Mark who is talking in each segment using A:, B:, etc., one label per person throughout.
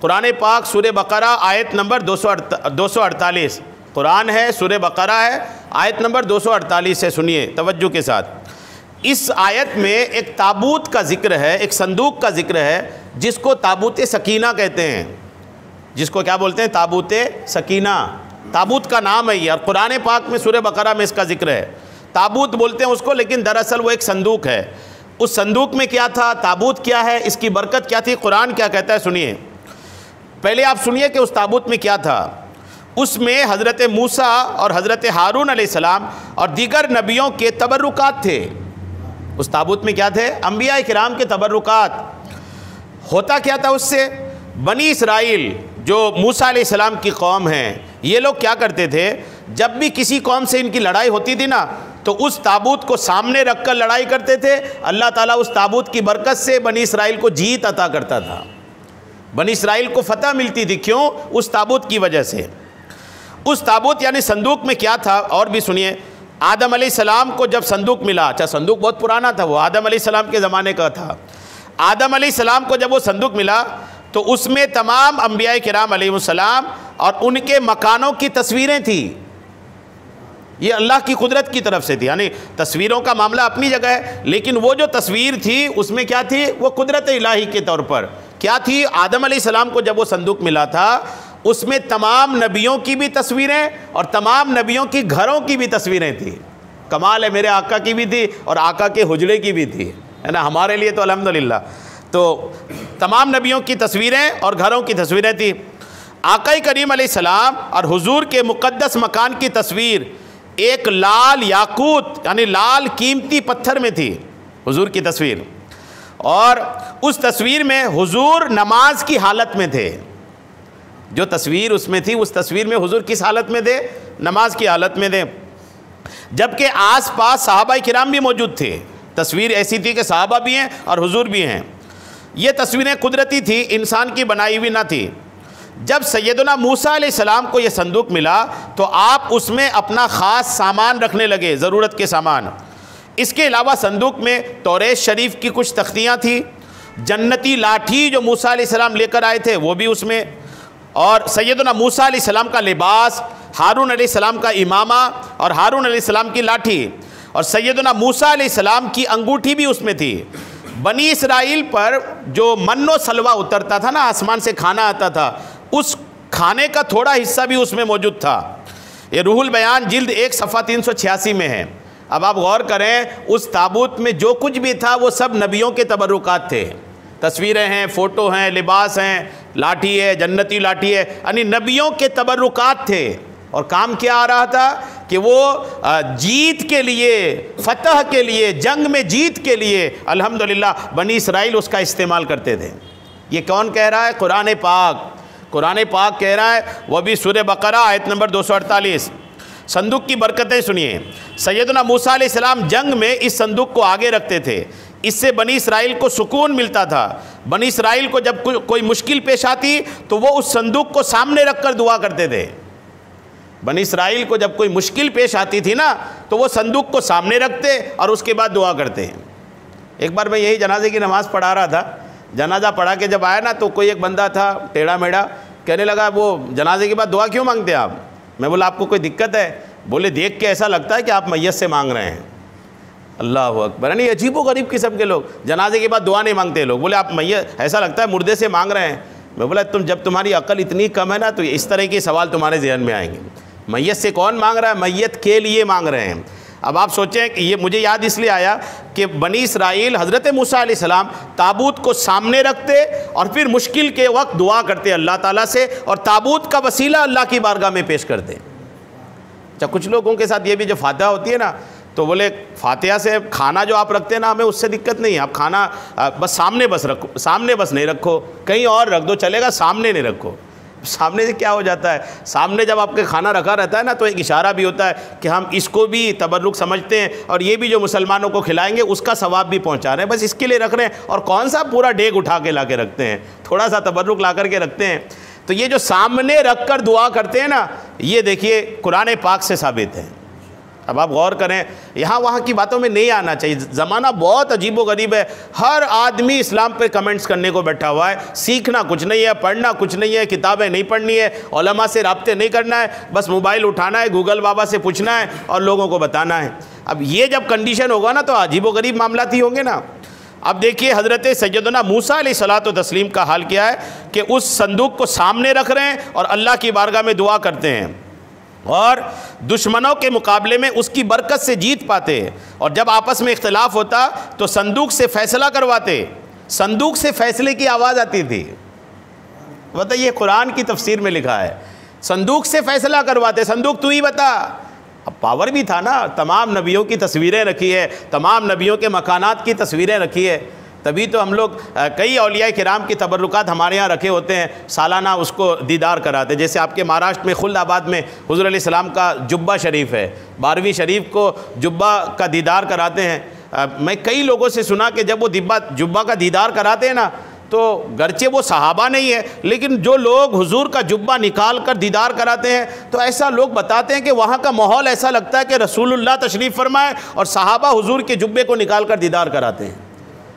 A: قرآن پاک سورہ بقرہ آیت نمبر 248، قرآن ہے، سورہ بقرہ ہے، آیت نمبر 248 ہے، سنیے توجہ کے ساتھ۔ اس آیت میں ایک تابوت کا ذکر ہے، ایک صندوق کا ذکر ہے جس کو تابوت سکینہ کہتے ہیں، جس کو کیا بولتے ہیں؟ تابوت سکینہ، تابوت کا نام ہے یہ، اور قرآن پاک میں سورہ بقرہ میں اس کا ذکر ہے۔ تابوت بولتے ہیں اس کو، لیکن دراصل وہ ایک صندوق ہے۔ اس صندوق میں کیا تھا؟ تابوت کیا ہے؟ اس کی برکت کیا تھی؟ قرآن کیا کہتا ہے؟ سنیے، پہلے آپ سنیے کہ اس تابوت میں کیا تھا۔ اس میں حضرت موسیٰ اور حضرت ہارون علیہ السلام اور دیگر نبیوں کے تبرکات تھے۔ اس تابوت میں کیا تھے؟ انبیاء کرام کے تبرکات۔ ہوتا کیا تھا اس سے؟ بنی اسرائیل جو موسیٰ علیہ السلام کی قوم ہیں، یہ لوگ کیا کرتے تھے؟ جب بھی کسی قوم سے ان کی لڑائی ہوتی تھی نا، تو اس تابوت کو سامنے رکھ کر لڑائی کرتے تھے۔ اللہ تعالیٰ اس تابوت کی برکت سے بنی اسرائیل کو جیت عطا کرتا تھا، بنی اسرائیل کو فتح ملتی تھی۔ کیوں؟ اس تابوت کی وجہ سے۔ اس تابوت یعنی صندوق میں کیا تھا؟ اور بھی سنیے، آدم علیہ السلام کو جب صندوق ملا، اچھا صندوق بہت پرانا تھا، وہ آدم علیہ السلام کے زمانے کا تھا۔ آدم علیہ السلام کو جب وہ صندوق ملا تو اس میں تمام انبیاء کرام علیہ السلام اور ان کے مکانوں کی تصویریں تھیں۔ یہ اللہ کی قدرت کی طرف سے تھی، یعنی تصویروں کا معاملہ اپنی جگہ ہے، لیکن وہ جو تصویر تھی اس میں کیا تھی؟ وہ قدرت الہی کے طور پر کیا تھی؟ آدم علیہ السلام کو جب وہ صندوق ملا تھا، اس میں تمام نبیوں کی بھی تصویریں اور تمام نبیوں کی گھروں کی بھی تصویریں تھیں۔ کمال ہے، میرے آقا کی بھی تھی اور آقا کے حجرے کی بھی تھی، ہے نا؟ ہمارے لیے تو الحمدللہ تو تمام نبیوں کی تصویریں اور گھروں کی تصویریں تھیں۔ آقا کریم علیہ السلام اور حضور کے مقدس مکان کی تصویر ایک لال یاقوت یعنی لال قیمتی پتھر میں تھی، حضور کی تصویر، اور اس تصویر میں حضور نماز کی حالت میں تھے۔ جو تصویر اس میں تھی، اس تصویر میں حضور کس حالت میں تھے؟ نماز کی حالت میں تھے، جبکہ آس پاس صحابہ کرام بھی موجود تھے۔ تصویر ایسی تھی کہ صحابہ بھی ہیں اور حضور بھی ہیں۔ یہ تصویریں قدرتی تھی، انسان کی بنائی ہوئی نہ تھی۔ جب سیدنا موسیٰ علیہ السلام کو یہ صندوق ملا تو آپ اس میں اپنا خاص سامان رکھنے لگے، ضرورت کے سامان۔ اس کے علاوہ صندوق میں توریت شریف کی کچھ تختیاں تھیں، جنتی لاٹھی جو موسیٰ علیہ السلام لے کر آئے تھے وہ بھی اس میں، اور سیدنا موسیٰ علیہ السلام کا لباس، ہارون علیہ السلام کا امامہ اور ہارون علیہ السلام کی لاٹھی، اور سیدنا موسیٰ علیہ السلام کی انگوٹھی بھی اس میں تھی۔ بنی اسرائیل پر جو من و سلوہ اترتا تھا نا، آسمان سے کھانا آتا تھا، اس کھانے کا تھوڑا حصہ بھی اس میں موجود تھا۔ یہ روح البیان جلد 1 صفحہ 386 میں ہے۔ اب آپ غور کریں، اس تابوت میں جو کچھ بھی تھا وہ سب نبیوں کے تبرکات تھے، تصویریں ہیں، فوٹو ہیں، لباس ہیں، لاٹھی ہے، جنتی لاٹھی ہے، یعنی نبیوں کے تبرکات تھے۔ اور کام کیا آ رہا تھا کہ وہ جیت کے لیے، فتح کے لیے، جنگ میں جیت کے لیے الحمدللہ بنی اسرائیل اس کا استعمال کرتے تھے۔ یہ کون کہہ رہا ہے؟ قرآن پاک۔ قرآن پاک کہہ رہا ہے، وہ بھی سورہ بقرہ آیت نمبر 248۔ صندوق کی برکتیں سنیے۔ سیدنا موسیٰ علیہ السلام جنگ میں اس صندوق کو آگے رکھتے تھے، اس سے بنی اسرائیل کو سکون ملتا تھا۔ بنی اسرائیل کو جب کوئی مشکل پیش آتی تو وہ اس صندوق کو سامنے رکھ کر دعا کرتے تھے۔ بنی اسرائیل کو جب کوئی مشکل پیش آتی تھی نا تو وہ صندوق کو سامنے رکھتے اور اس کے بعد دعا کرتے ہیں۔ ایک بار میں یہی جنازے کی نماز پڑھا رہا تھا، جنازہ پڑھا کے جب آیا نا تو کوئی ایک بندہ تھا ٹیڑھا میڑھا، کہنے لگا وہ جنازے کے بعد دعا کیوں مانگتے ہیں آپ؟ میں بولا آپ کو کوئی دقت ہے؟ بولے دیکھ کے ایسا لگتا ہے کہ آپ میت سے مانگ رہے ہیں۔ اللہ اکبر، یعنی عجیب و غریب قسم کے لوگ، جنازے کے بعد دعا نہیں مانگتے لوگ، بولے آپ میت ایسا لگتا ہے مردے سے مانگ رہے ہیں۔ میں بولا جب تمہاری عقل اتنی کم ہے نا تو اس طرح کے سوال تمہارے ذہن میں آئیں گے۔ میت سے کون مانگ رہا ہے؟ میت کے لیے مانگ رہے ہیں۔ اب آپ سوچیں کہ یہ مجھے یاد اس لیے آیا کہ بنی اسرائیل حضرت موسیٰ علیہ السلام تابوت کو سامنے رکھتے اور پھر مشکل کے وقت دعا کرتے اللہ تعالیٰ سے، اور تابوت کا وسیلہ اللہ کی بارگاہ میں پیش کرتے۔ اچھا، کچھ لوگوں کے ساتھ یہ بھی جو فاتحہ ہوتی ہے نا تو بولے فاتحہ سے کھانا جو آپ رکھتے ہیں نا ہمیں اس سے دقت نہیں ہے، آپ کھانا بس سامنے بس رکھو، سامنے بس نہیں رکھو، کہیں اور رکھ دو چلے گا، سامنے نہیں رکھو۔ سامنے سے کیا ہو جاتا ہے؟ سامنے جب آپ کے کھانا رکھا رہتا ہے نا تو ایک اشارہ بھی ہوتا ہے کہ ہم اس کو بھی تبرک سمجھتے ہیں اور یہ بھی جو مسلمانوں کو کھلائیں گے اس کا ثواب بھی پہنچا رہے ہیں، بس اس کے لیے رکھ رہے ہیں۔ اور کون سا پورا ڈیگ اٹھا کے لا کے رکھتے ہیں، تھوڑا سا تبرک لا کر کے رکھتے ہیں۔ تو یہ جو سامنے رکھ کر دعا کرتے ہیں نا، یہ دیکھیے قرآن پاک سے ثابت ہے۔ اب آپ غور کریں، یہاں وہاں کی باتوں میں نہیں آنا چاہیے. زمانہ بہت عجیب و غریب ہے، ہر آدمی اسلام پہ کمنٹس کرنے کو بیٹھا ہوا ہے. سیکھنا کچھ نہیں ہے، پڑھنا کچھ نہیں ہے، کتابیں نہیں پڑھنی ہے، علماء سے رابطے نہیں کرنا ہے، بس موبائل اٹھانا ہے، گوگل بابا سے پوچھنا ہے اور لوگوں کو بتانا ہے. اب یہ جب کنڈیشن ہوگا نا تو عجیب و غریب معاملات ہی ہوں گے نا. اب دیکھیے حضرت سیدنا موسیٰ علیہ الصلوۃ والتسلیم کا حال کیا ہے کہ اس صندوق کو سامنے رکھ رہے ہیں اور اللہ کی بارگاہ میں دعا کرتے ہیں اور دشمنوں کے مقابلے میں اس کی برکت سے جیت پاتے. اور جب آپس میں اختلاف ہوتا تو صندوق سے فیصلہ کرواتے. صندوق سے فیصلے کی آواز آتی تھی. بتائیے قرآن کی تفسیر میں لکھا ہے صندوق سے فیصلہ کرواتے. صندوق تو ہی بتا. اب پاور بھی تھا نا، تمام نبیوں کی تصویریں رکھی ہے، تمام نبیوں کے مکانات کی تصویریں رکھی ہے. تبھی تو ہم لوگ کئی اولیاء کرام کی تبرکات ہمارے ہاں رکھے ہوتے ہیں، سالانہ اس کو دیدار کراتے. جیسے آپ کے مہاراشٹر میں خلد آباد میں حضور علیہ السلام کا جبہ شریف ہے، 12ویں شریف کو جبہ کا دیدار کراتے ہیں. میں کئی لوگوں سے سنا کہ جب وہ جبہ کا دیدار کراتے ہیں نا تو گرچہ وہ صحابہ نہیں ہے لیکن جو لوگ حضور کا جبہ نکال کر دیدار کراتے ہیں تو ایسا لوگ بتاتے ہیں کہ وہاں کا ماحول ایسا لگتا ہے کہ رسول اللہ تشریف فرمائے اور صحابہ حضور کے جبے کو نکال کر دیدار کراتے ہیں.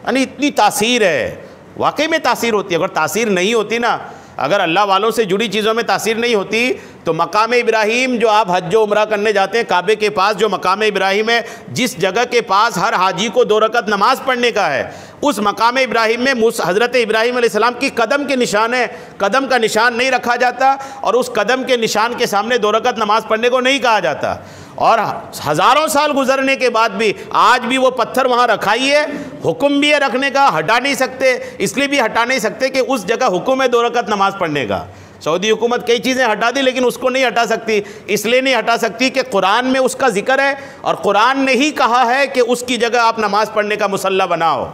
A: یعنی اتنی تاثیر ہے، واقعی میں تاثیر ہوتی ہے. اگر تاثیر نہیں ہوتی نا، اگر اللہ والوں سے جڑی چیزوں میں تاثیر نہیں ہوتی تو مقام ابراہیم جو آپ حج و عمرہ کرنے جاتے ہیں، کعبے کے پاس جو مقام ابراہیم ہے، جس جگہ کے پاس ہر حاجی کو 2 رکعت نماز پڑھنے کا ہے، اس مقام ابراہیم میں حضرت ابراہیم علیہ السلام کی قدم کے نشان ہے. قدم کا نشان نہیں رکھا جاتا اور اس قدم کے نشان کے سامنے 2 رکعت نماز پڑھنے کو نہیں کہا جاتا. اور ہزاروں سال گزرنے کے بعد بھی آج بھی وہ پتھر وہاں رکھا ہی ہے. حکم بھی ہے رکھنے کا، ہٹا نہیں سکتے. اس لیے بھی ہٹا نہیں سکتے کہ اس جگہ حکم ہے 2 رکعت نماز پڑھنے کا. سعودی حکومت کئی چیزیں ہٹا دی لیکن اس کو نہیں ہٹا سکتی. اس لیے نہیں ہٹا سکتی کہ قرآن میں اس کا ذکر ہے اور قرآن نے ہی کہا ہے کہ اس کی جگہ آپ نماز پڑھنے کا مصلی بناؤ.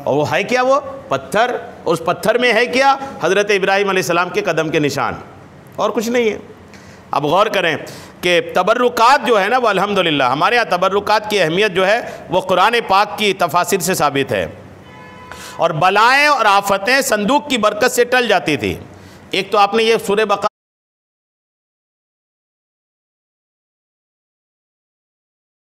A: اور وہ ہے کیا؟ وہ پتھر. اس پتھر میں ہے کیا؟ حضرت ابراہیم علیہ السلام کے قدم کے نشان، اور کچھ نہیں ہے. اب غور کریں کہ تبرکات جو ہے نا وہ الحمدللہ ہمارے یہاں تبرکات کی اہمیت جو ہے وہ قرآن پاک کی تفاسیر سے ثابت ہے. اور بلائیں اور آفتیں صندوق کی برکت سے ٹل جاتی تھی. ایک تو آپ نے یہ سورہ بقرہ